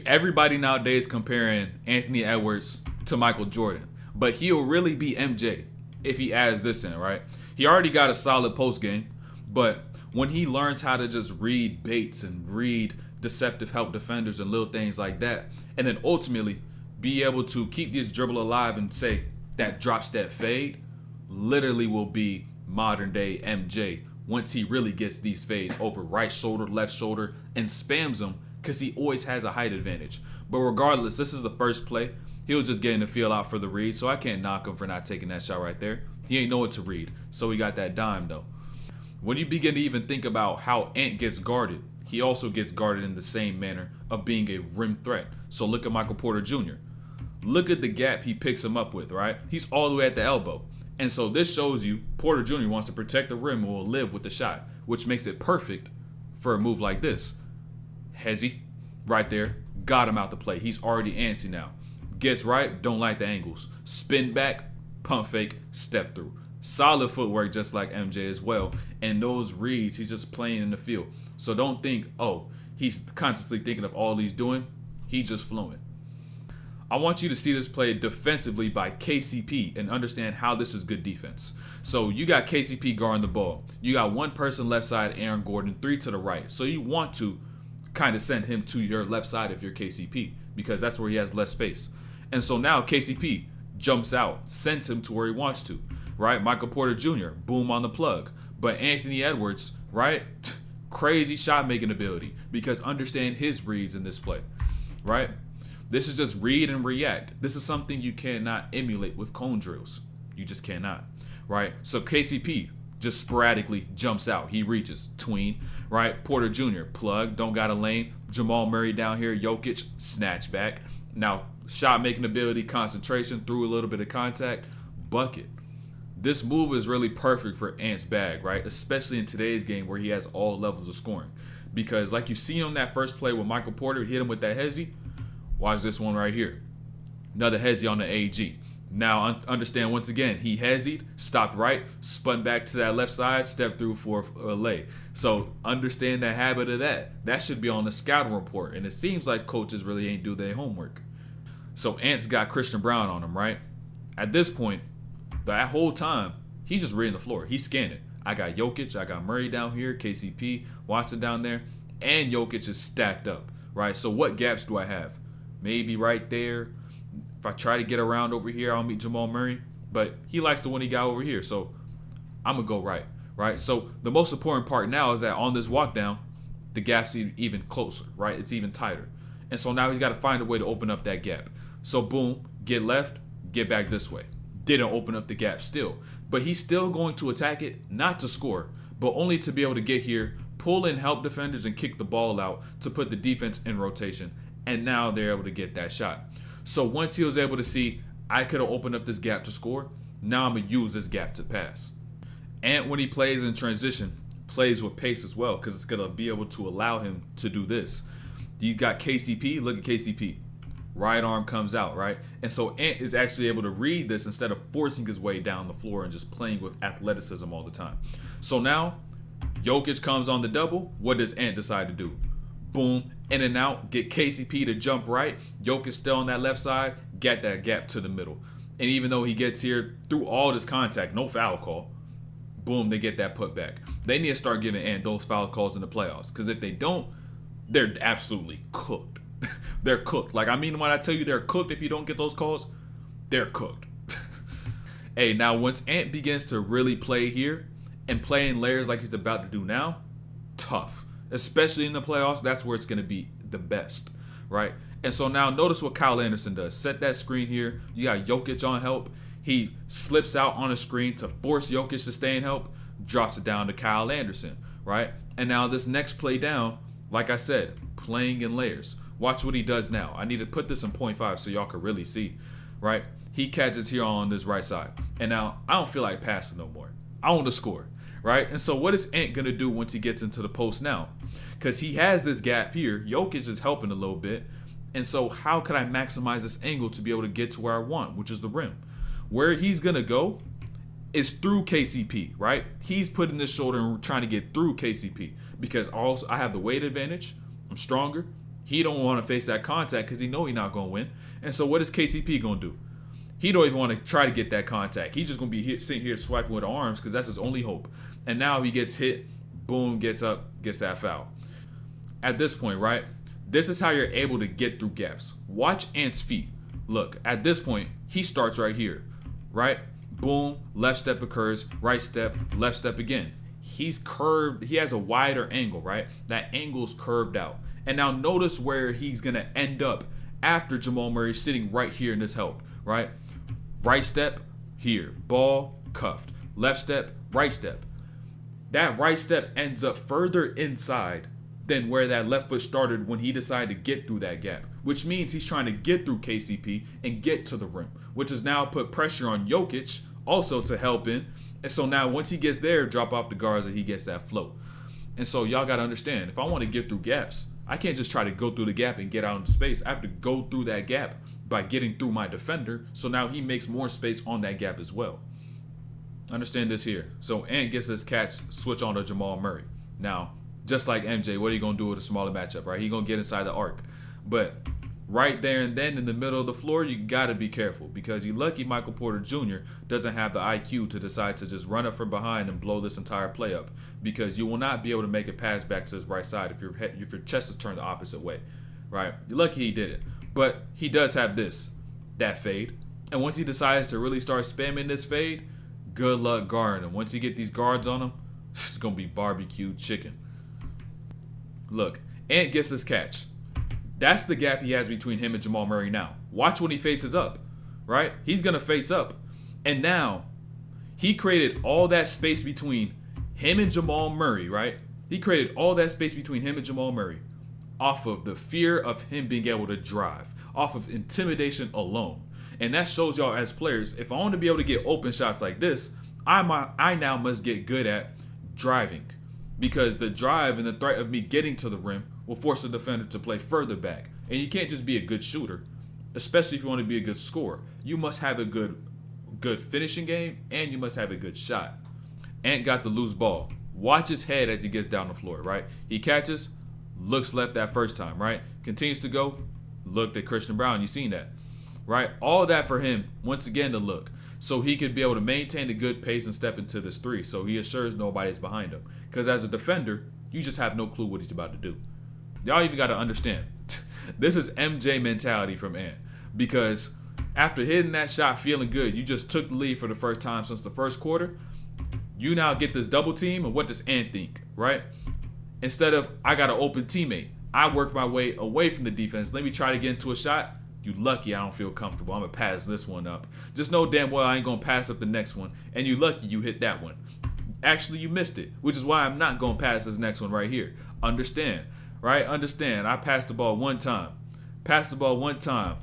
Everybody nowadays comparing Anthony Edwards to Michael Jordan, but he'll really be MJ if he adds this in, right? He already got a solid post game, but when he learns how to just read baits and read deceptive help defenders and little things like that, and then ultimately be able to keep this dribble alive and say that drop step fade, literally will be modern day MJ once he really gets these fades over right shoulder, left shoulder, and spams them because he always has a height advantage. But regardless, this is the first play. He was just getting the feel out for the read, so I can't knock him for not taking that shot right there. He ain't know what to read, so he got that dime though. When you begin to even think about how Ant gets guarded, he also gets guarded in the same manner of being a rim threat. So look at Michael Porter Jr. Look at the gap he picks him up with, right? He's all the way at the elbow. And so this shows you Porter Jr. wants to protect the rim and will live with the shot, which makes it perfect for a move like this. Hezzy, right there, got him out the play. He's already antsy now. Gets right, don't like the angles. Spin back, pump fake, step through. Solid footwork just like MJ as well. And those reads, he's just playing in the field. So don't think, oh, he's consciously thinking of all he's doing. He just fluent. I want you to see this play defensively by KCP and understand how this is good defense. So you got KCP guarding the ball. You got one person left side, Aaron Gordon, 3 to the right. So you want to kind of send him to your left side if you're KCP because that's where he has less space. And so now KCP jumps out, sends him to where he wants to, right? Michael Porter Jr., boom on the plug. But Anthony Edwards, right? Crazy shot making ability because understand his reads in this play, right? This is just read and react. This is something you cannot emulate with cone drills. You just cannot, right? So KCP just sporadically jumps out. He reaches, tween, right? Porter Jr., plug, don't got a lane. Jamal Murray down here, Jokic, snatch back. Now, shot making ability, concentration, through a little bit of contact, bucket. This move is really perfect for Ant's bag, right? Especially in today's game where he has all levels of scoring. Because like you see on that first play with Michael Porter, hit him with that hezzy. Watch this one right here. Another hezzy on the AG. Now understand once again, he hezzied, stopped right, spun back to that left side, stepped through for a lay. So understand the habit of that. That should be on the scouting report. And it seems like coaches really ain't do their homework. So Ant's got Christian Brown on him, right? At this point, that whole time, he's just reading the floor. He's scanning. I got Jokic, I got Murray down here, KCP, Watson down there, and Jokic is stacked up, right? So what gaps do I have? Maybe right there. If I try to get around over here, I'll meet Jamal Murray. But he likes the one he got over here. So I'm going to go right? So the most important part now is that on this walk down, the gap's even closer, right? It's even tighter. And so now he's got to find a way to open up that gap. So boom, get left, get back this way. Didn't open up the gap still. But he's still going to attack it, not to score, but only to be able to get here, pull in help defenders and kick the ball out to put the defense in rotation. And now they're able to get that shot. So once he was able to see, I could have opened up this gap to score, now I'm going to use this gap to pass. And when he plays in transition, plays with pace as well, because it's going to be able to allow him to do this. You got KCP, look at KCP. Right arm comes out, right? And so Ant is actually able to read this instead of forcing his way down the floor and just playing with athleticism all the time. So now, Jokic comes on the double. What does Ant decide to do? Boom, in and out, get KCP to jump right. Jokic still on that left side, get that gap to the middle. And even though he gets here through all this contact, no foul call, boom, they get that put back. They need to start giving Ant those foul calls in the playoffs. Because if they don't, they're absolutely cooked. They're cooked. Like, I mean, when I tell you they're cooked, if you don't get those calls, they're cooked. Hey, now once Ant begins to really play here and play in layers like he's about to do now, tough. Especially in the playoffs, that's where it's going to be the best, right? And so now notice what Kyle Anderson does. Set that screen here. You got Jokic on help. He slips out on a screen to force Jokic to stay in help, drops it down to Kyle Anderson, right? And now this next play down, like I said, playing in layers. Watch what he does now. I need to put this in 0.5 so y'all can really see, right? He catches here on this right side. And now I don't feel like passing no more. I want to score, right? And so what is Ant going to do once he gets into the post now? Because he has this gap here. Jokic is helping a little bit. And so how can I maximize this angle to be able to get to where I want, which is the rim? Where he's going to go is through KCP, right? He's putting this shoulder and trying to get through KCP because also I have the weight advantage. I'm stronger. He don't want to face that contact because he know he's not going to win. And so what is KCP going to do? He don't even want to try to get that contact. He's just going to be sitting here swiping with arms because that's his only hope. And now he gets hit, boom, gets up, gets that foul. At this point, right, this is how you're able to get through gaps. Watch Ant's feet. Look, at this point, he starts right here, right? Boom, left step occurs, right step, left step again. He's curved. He has a wider angle, right? That angle's curved out. And now notice where he's going to end up after Jamal Murray sitting right here in this help, right? Right step, here. Ball, cuffed. Left step, right step. That right step ends up further inside than where that left foot started when he decided to get through that gap, which means he's trying to get through KCP and get to the rim, which has now put pressure on Jokic also to help in. And so now once he gets there, drop off the guards and he gets that float. And so y'all got to understand, if I want to get through gaps, I can't just try to go through the gap and get out into space. I have to go through that gap by getting through my defender. So now he makes more space on that gap as well. Understand this here. So Ant gets his catch, switch on to Jamal Murray. Now, just like MJ, what are you going to do with a smaller matchup, right? He's going to get inside the arc. But right there and then in the middle of the floor, you got to be careful because you're lucky Michael Porter Jr. doesn't have the IQ to decide to just run up from behind and blow this entire play up, because you will not be able to make a pass back to his right side if your chest is turned the opposite way, right? You're lucky he did it. But he does have that fade. And once he decides to really start spamming this fade, good luck guarding him. Once you get these guards on him, it's going to be barbecue chicken. Look, Ant gets his catch. That's the gap he has between him and Jamal Murray now. Watch when he faces up, right? He's going to face up. And now, he created all that space between him and Jamal Murray, right? He created all that space between him and Jamal Murray off of the fear of him being able to drive, off of intimidation alone. And that shows y'all as players, if I want to be able to get open shots like this, I now must get good at driving. Because the drive and the threat of me getting to the rim will force the defender to play further back. And you can't just be a good shooter, especially if you want to be a good scorer. You must have a good finishing game, and you must have a good shot. Ant got the loose ball. Watch his head as he gets down the floor, right? He catches, looks left that first time, right? Continues to go, looked at Christian Brown. You seen that, right? All that for him, once again, to look. So he could be able to maintain a good pace and step into this three. So he assures nobody's behind him. Because as a defender, you just have no clue what he's about to do. Y'all even got to understand. This is MJ mentality from Ant. Because after hitting that shot feeling good, you just took the lead for the first time since the first quarter. You now get this double team, and what does Ant think, right? Instead of, I got an open teammate, I work my way away from the defense. Let me try to get into a shot. You lucky I don't feel comfortable. I'm going to pass this one up. Just know damn well I ain't going to pass up the next one. And you lucky you hit that one. Actually, you missed it, which is why I'm not going to pass this next one right here. Understand, right? Understand. I passed the ball one time. Pass the ball one time.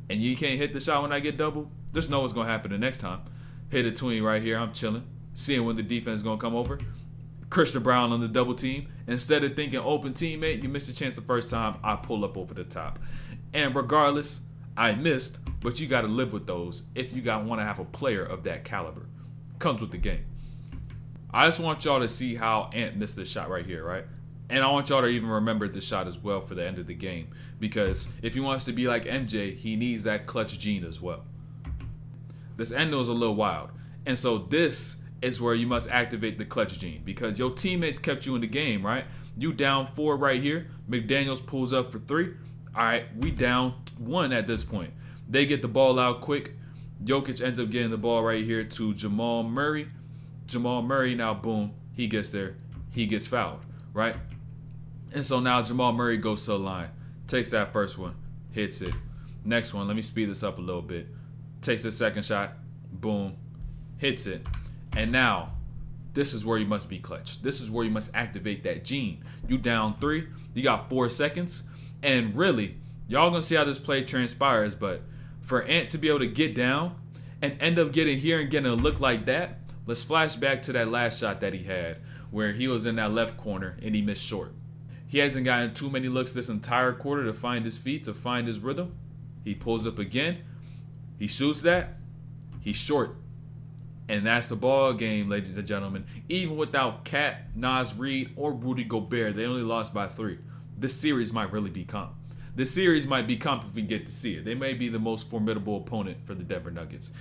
And you can't hit the shot when I get double? Just know what's going to happen the next time. Hit a tween right here. I'm chilling. Seeing when the defense is going to come over. Christian Brown on the double team. Instead of thinking open teammate, you missed a chance the first time. I pull up over the top. And regardless, I missed, but you got to live with those if you want to have a player of that caliber. Comes with the game. I just want y'all to see how Ant missed this shot right here, right? And I want y'all to even remember this shot as well for the end of the game. Because if he wants to be like MJ, he needs that clutch gene as well. This end was a little wild. And so this is where you must activate the clutch gene. Because your teammates kept you in the game, right? You down 4 right here. McDaniels pulls up for 3. All right, we down 1 at this point. They get the ball out quick. Jokic ends up getting the ball right here to Jamal Murray. Jamal Murray now, boom, he gets there. He gets fouled, right? And so now Jamal Murray goes to the line. Takes that first one. Hits it. Next one, let me speed this up a little bit. Takes the second shot. Boom. Hits it. And now, this is where you must be clutch. This is where you must activate that gene. You down 3. You got 4 seconds. And really, y'all gonna see how this play transpires, but for Ant to be able to get down and end up getting here and getting a look like that, let's flash back to that last shot that he had where he was in that left corner and he missed short. He hasn't gotten too many looks this entire quarter to find his feet, to find his rhythm. He pulls up again. He shoots that. He's short. And that's the ball game, ladies and gentlemen. Even without Cat, Naz Reid, or Rudy Gobert, they only lost by 3. This series might really be calm. the series might be comp if we get to see it. They may be the most formidable opponent for the Denver Nuggets.